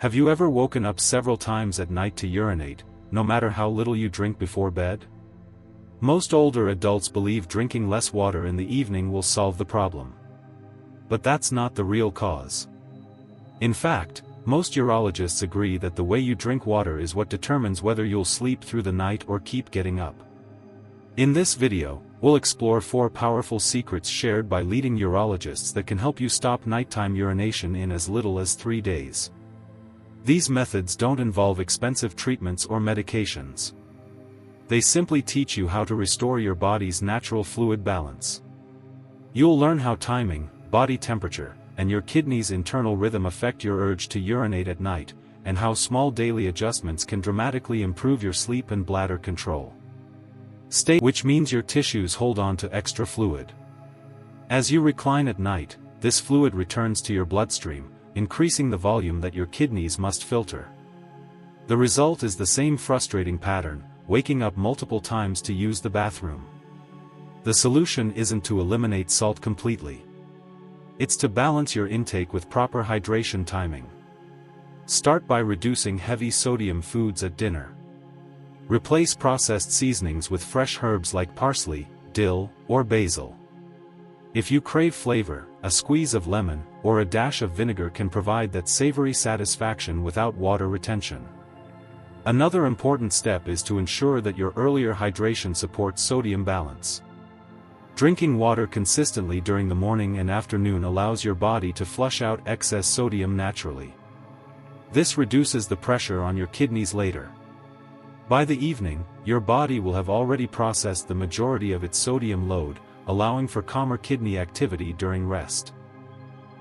Have you ever woken up several times at night to urinate, no matter how little you drink before bed? Most older adults believe drinking less water in the evening will solve the problem. But that's not the real cause. In fact, most urologists agree that the way you drink water is what determines whether you'll sleep through the night or keep getting up. In this video, we'll explore 4 powerful secrets shared by leading urologists that can help you stop nighttime urination in as little as 3 days. These methods don't involve expensive treatments or medications. They simply teach you how to restore your body's natural fluid balance. You'll learn how timing, body temperature, and your kidney's internal rhythm affect your urge to urinate at night, and how small daily adjustments can dramatically improve your sleep and bladder control. Which means your tissues hold on to extra fluid. As you recline at night, this fluid returns to your bloodstream, increasing the volume that your kidneys must filter. The result is the same frustrating pattern, waking up multiple times to use the bathroom. The solution isn't to eliminate salt completely. It's to balance your intake with proper hydration timing. Start by reducing heavy sodium foods at dinner. Replace processed seasonings with fresh herbs like parsley, dill, or basil. If you crave flavor, a squeeze of lemon, or a dash of vinegar can provide that savory satisfaction without water retention. Another important step is to ensure that your earlier hydration supports sodium balance. Drinking water consistently during the morning and afternoon allows your body to flush out excess sodium naturally. This reduces the pressure on your kidneys later. By the evening, your body will have already processed the majority of its sodium load, allowing for calmer kidney activity during rest.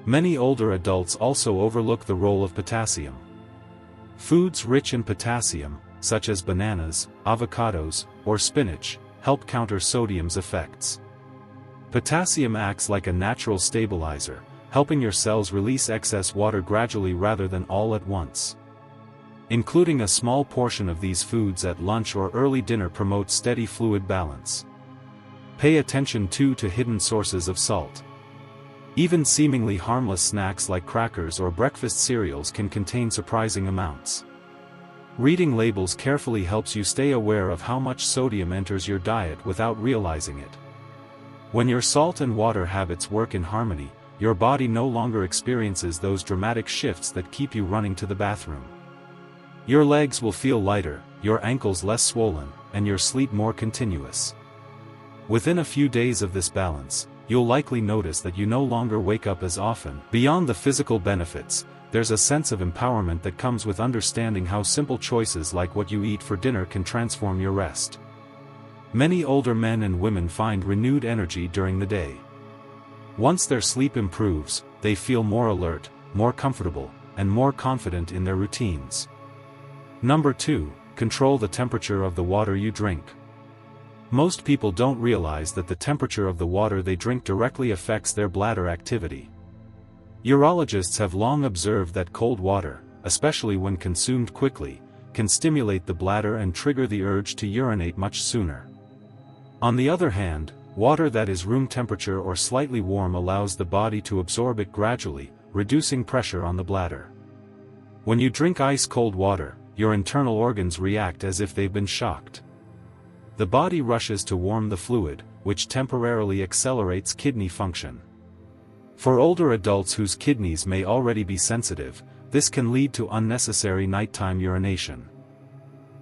Many older adults also overlook the role of potassium. Foods rich in potassium, such as bananas, avocados, or spinach, help counter sodium's effects. Potassium acts like a natural stabilizer, helping your cells release excess water gradually rather than all at once. Including a small portion of these foods at lunch or early dinner promotes steady fluid balance. Pay attention to hidden sources of salt. Even seemingly harmless snacks like crackers or breakfast cereals can contain surprising amounts. Reading labels carefully helps you stay aware of how much sodium enters your diet without realizing it. When your salt and water habits work in harmony, your body no longer experiences those dramatic shifts that keep you running to the bathroom. Your legs will feel lighter, your ankles less swollen, and your sleep more continuous. Within a few days of this balance, you'll likely notice that you no longer wake up as often. Beyond the physical benefits, there's a sense of empowerment that comes with understanding how simple choices like what you eat for dinner can transform your rest. Many older men and women find renewed energy during the day. Once their sleep improves, they feel more alert, more comfortable, and more confident in their routines. Number 2, control the temperature of the water you drink. Most people don't realize that the temperature of the water they drink directly affects their bladder activity. Urologists have long observed that cold water, especially when consumed quickly, can stimulate the bladder and trigger the urge to urinate much sooner. On the other hand, water that is room temperature or slightly warm allows the body to absorb it gradually, reducing pressure on the bladder. When you drink ice-cold water, your internal organs react as if they've been shocked. The body rushes to warm the fluid, which temporarily accelerates kidney function. For older adults whose kidneys may already be sensitive, this can lead to unnecessary nighttime urination.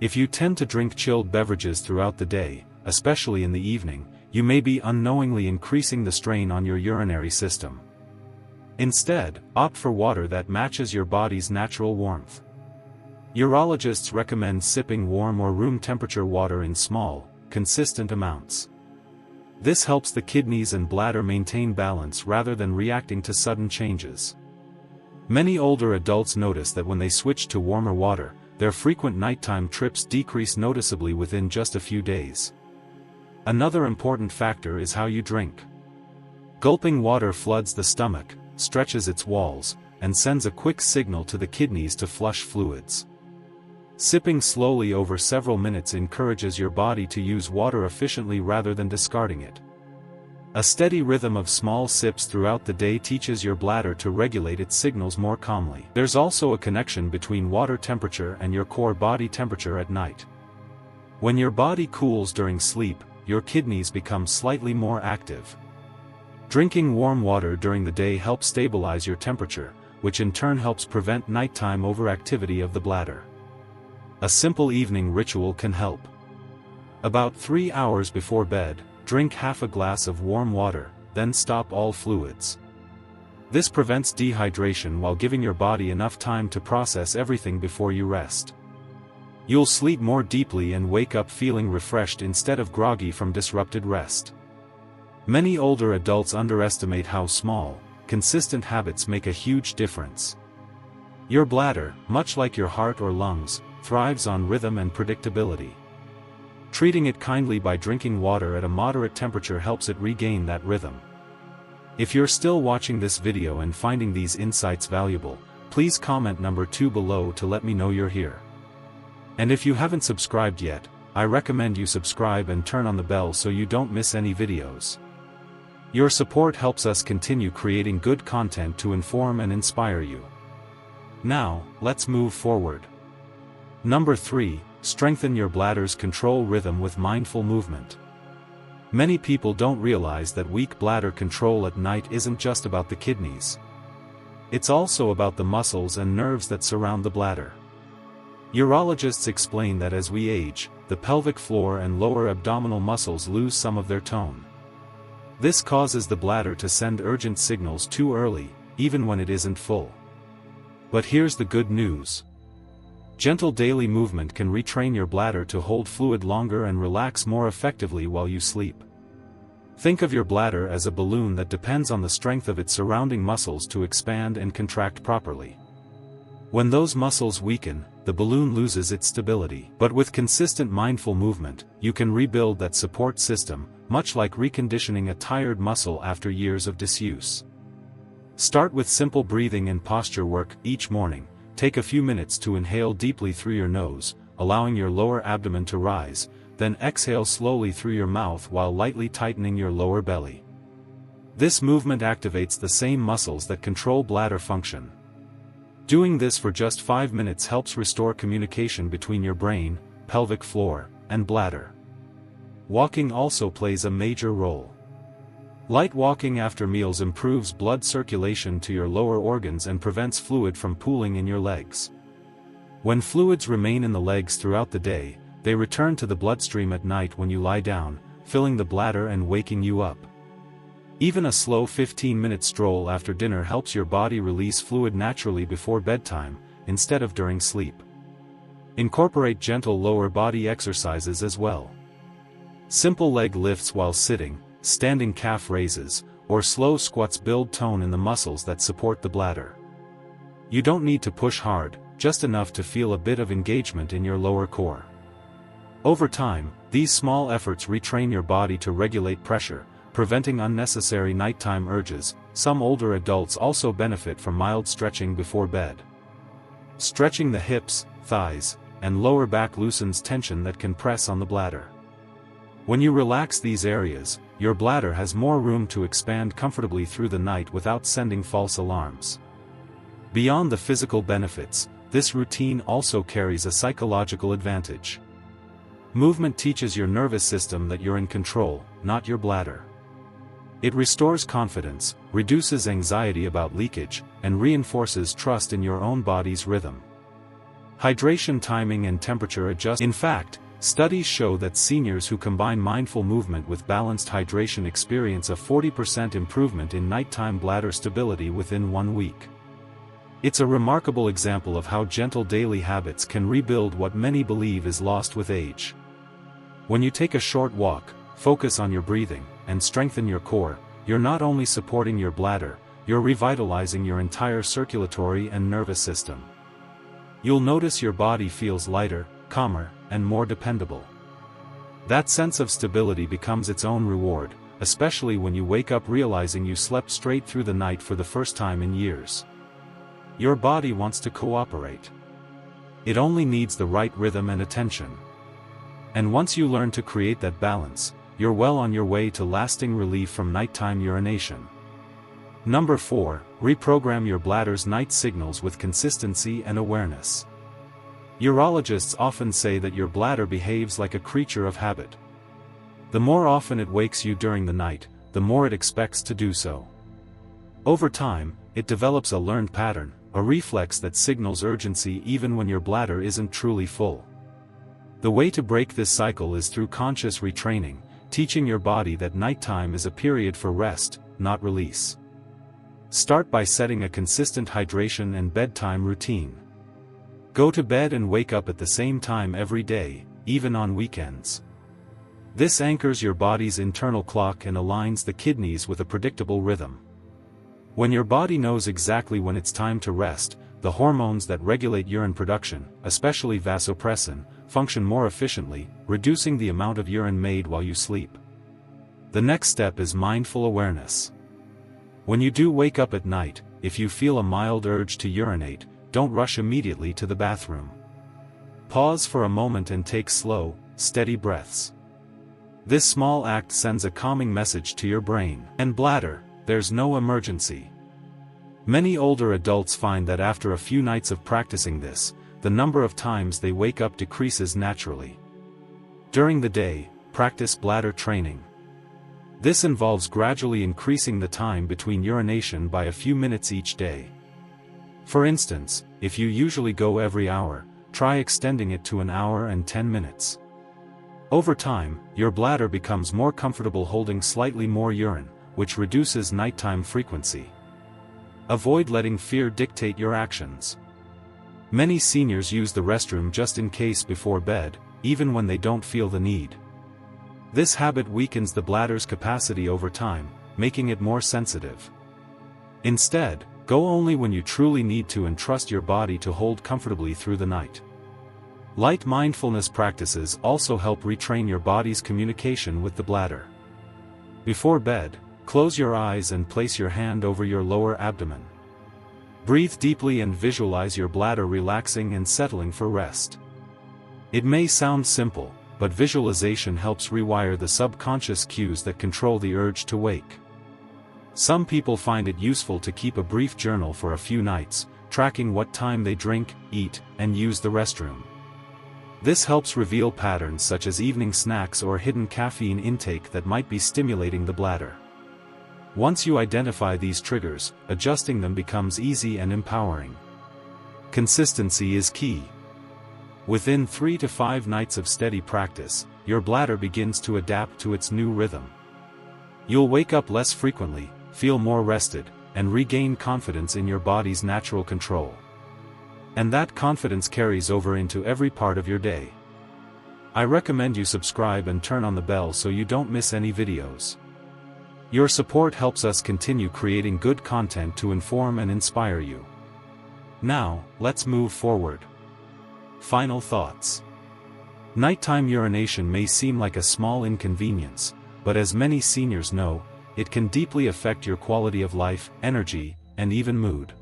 If you tend to drink chilled beverages throughout the day, especially in the evening, you may be unknowingly increasing the strain on your urinary system. Instead, opt for water that matches your body's natural warmth. Urologists recommend sipping warm or room temperature water in small, consistent amounts. This helps the kidneys and bladder maintain balance rather than reacting to sudden changes. Many older adults notice that when they switch to warmer water, their frequent nighttime trips decrease noticeably within just a few days. Another important factor is how you drink. Gulping water floods the stomach, stretches its walls, and sends a quick signal to the kidneys to flush fluids. Sipping slowly over several minutes encourages your body to use water efficiently rather than discarding it. A steady rhythm of small sips throughout the day teaches your bladder to regulate its signals more calmly. There's also a connection between water temperature and your core body temperature at night. When your body cools during sleep, your kidneys become slightly more active. Drinking warm water during the day helps stabilize your temperature, which in turn helps prevent nighttime overactivity of the bladder. A simple evening ritual can help. About 3 hours before bed, drink half a glass of warm water, then stop all fluids. This prevents dehydration while giving your body enough time to process everything before you rest. You'll sleep more deeply and wake up feeling refreshed instead of groggy from disrupted rest. Many older adults underestimate how small, consistent habits make a huge difference. Your bladder, much like your heart or lungs, thrives on rhythm and predictability. Treating it kindly by drinking water at a moderate temperature helps it regain that rhythm. If you're still watching this video and finding these insights valuable, please comment number 2 below to let me know you're here. And if you haven't subscribed yet, I recommend you subscribe and turn on the bell so you don't miss any videos. Your support helps us continue creating good content to inform and inspire you. Now, let's move forward. Number 3, strengthen your bladder's control rhythm with mindful movement. Many people don't realize that weak bladder control at night isn't just about the kidneys. It's also about the muscles and nerves that surround the bladder. Urologists explain that as we age, the pelvic floor and lower abdominal muscles lose some of their tone. This causes the bladder to send urgent signals too early, even when it isn't full. But here's the good news. Gentle daily movement can retrain your bladder to hold fluid longer and relax more effectively while you sleep. Think of your bladder as a balloon that depends on the strength of its surrounding muscles to expand and contract properly. When those muscles weaken, the balloon loses its stability. But with consistent mindful movement, you can rebuild that support system, much like reconditioning a tired muscle after years of disuse. Start with simple breathing and posture work each morning. Take a few minutes to inhale deeply through your nose, allowing your lower abdomen to rise, then exhale slowly through your mouth while lightly tightening your lower belly. This movement activates the same muscles that control bladder function. Doing this for just 5 minutes helps restore communication between your brain, pelvic floor, and bladder. Walking also plays a major role. Light walking after meals improves blood circulation to your lower organs and prevents fluid from pooling in your legs. When fluids remain in the legs throughout the day, they return to the bloodstream at night when you lie down, filling the bladder and waking you up. Even a slow 15-minute stroll after dinner helps your body release fluid naturally before bedtime, instead of during sleep. Incorporate gentle lower body exercises as well. Simple leg lifts while sitting, standing calf raises, or slow squats build tone in the muscles that support the bladder. You don't need to push hard, just enough to feel a bit of engagement in your lower core. Over time, these small efforts retrain your body to regulate pressure, preventing unnecessary nighttime urges. Some older adults also benefit from mild stretching before bed. Stretching the hips, thighs, and lower back loosens tension that can press on the bladder. When you relax these areas, your bladder has more room to expand comfortably through the night without sending false alarms. Beyond the physical benefits, this routine also carries a psychological advantage. Movement teaches your nervous system that you're in control, not your bladder. It restores confidence, reduces anxiety about leakage, and reinforces trust in your own body's rhythm. Hydration timing and temperature adjust. In fact, studies show that seniors who combine mindful movement with balanced hydration experience a 40% improvement in nighttime bladder stability within 1 week. It's a remarkable example of how gentle daily habits can rebuild what many believe is lost with age. When you take a short walk, focus on your breathing, and strengthen your core, you're not only supporting your bladder, you're revitalizing your entire circulatory and nervous system. You'll notice your body feels lighter, calmer, and more dependable. That sense of stability becomes its own reward, especially when you wake up realizing you slept straight through the night for the first time in years. Your body wants to cooperate. It only needs the right rhythm and attention. And once you learn to create that balance, you're well on your way to lasting relief from nighttime urination. Number 4, reprogram your bladder's night signals with consistency and awareness. Urologists often say that your bladder behaves like a creature of habit. The more often it wakes you during the night, the more it expects to do so. Over time, it develops a learned pattern, a reflex that signals urgency even when your bladder isn't truly full. The way to break this cycle is through conscious retraining, teaching your body that nighttime is a period for rest, not release. Start by setting a consistent hydration and bedtime routine. Go to bed and wake up at the same time every day, even on weekends. This anchors your body's internal clock and aligns the kidneys with a predictable rhythm. When your body knows exactly when it's time to rest, the hormones that regulate urine production, especially vasopressin, function more efficiently, reducing the amount of urine made while you sleep. The next step is mindful awareness. When you do wake up at night, if you feel a mild urge to urinate, don't rush immediately to the bathroom. Pause for a moment and take slow, steady breaths. This small act sends a calming message to your brain and bladder: there's no emergency. Many older adults find that after a few nights of practicing this, the number of times they wake up decreases naturally. During the day, practice bladder training. This involves gradually increasing the time between urination by a few minutes each day. For instance, if you usually go every hour, try extending it to an hour and 10 minutes. Over time, your bladder becomes more comfortable holding slightly more urine, which reduces nighttime frequency. Avoid letting fear dictate your actions. Many seniors use the restroom just in case before bed, even when they don't feel the need. This habit weakens the bladder's capacity over time, making it more sensitive. Instead, go only when you truly need to and trust your body to hold comfortably through the night. Light mindfulness practices also help retrain your body's communication with the bladder. Before bed, close your eyes and place your hand over your lower abdomen. Breathe deeply and visualize your bladder relaxing and settling for rest. It may sound simple, but visualization helps rewire the subconscious cues that control the urge to wake. Some people find it useful to keep a brief journal for a few nights, tracking what time they drink, eat, and use the restroom. This helps reveal patterns such as evening snacks or hidden caffeine intake that might be stimulating the bladder. Once you identify these triggers, adjusting them becomes easy and empowering. Consistency is key. Within 3 to 5 nights of steady practice, your bladder begins to adapt to its new rhythm. You'll wake up less frequently, feel more rested, and regain confidence in your body's natural control. And that confidence carries over into every part of your day. I recommend you subscribe and turn on the bell so you don't miss any videos. Your support helps us continue creating good content to inform and inspire you. Now, let's move forward. Final thoughts. Nighttime urination may seem like a small inconvenience, but as many seniors know, it can deeply affect your quality of life, energy, and even mood.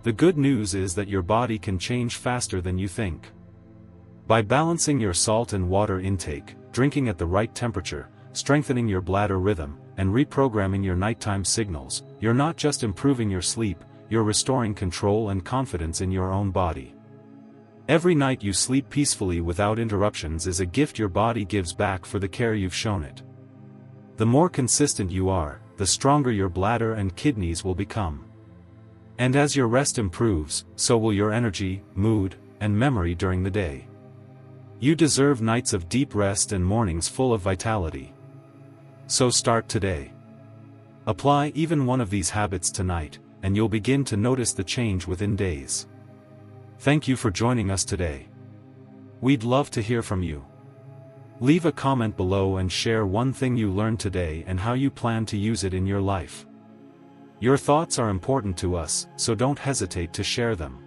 The good news is that your body can change faster than you think. By balancing your salt and water intake, drinking at the right temperature, strengthening your bladder rhythm, and reprogramming your nighttime signals, you're not just improving your sleep, you're restoring control and confidence in your own body. Every night you sleep peacefully without interruptions is a gift your body gives back for the care you've shown it. The more consistent you are, the stronger your bladder and kidneys will become. And as your rest improves, so will your energy, mood, and memory during the day. You deserve nights of deep rest and mornings full of vitality. So start today. Apply even one of these habits tonight, and you'll begin to notice the change within days. Thank you for joining us today. We'd love to hear from you. Leave a comment below and share one thing you learned today and how you plan to use it in your life. Your thoughts are important to us, so don't hesitate to share them.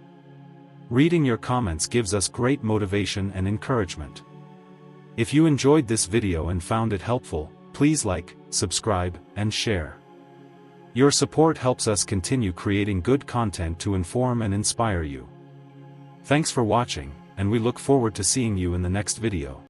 Reading your comments gives us great motivation and encouragement. If you enjoyed this video and found it helpful, please like, subscribe, and share. Your support helps us continue creating good content to inform and inspire you. Thanks for watching, and we look forward to seeing you in the next video.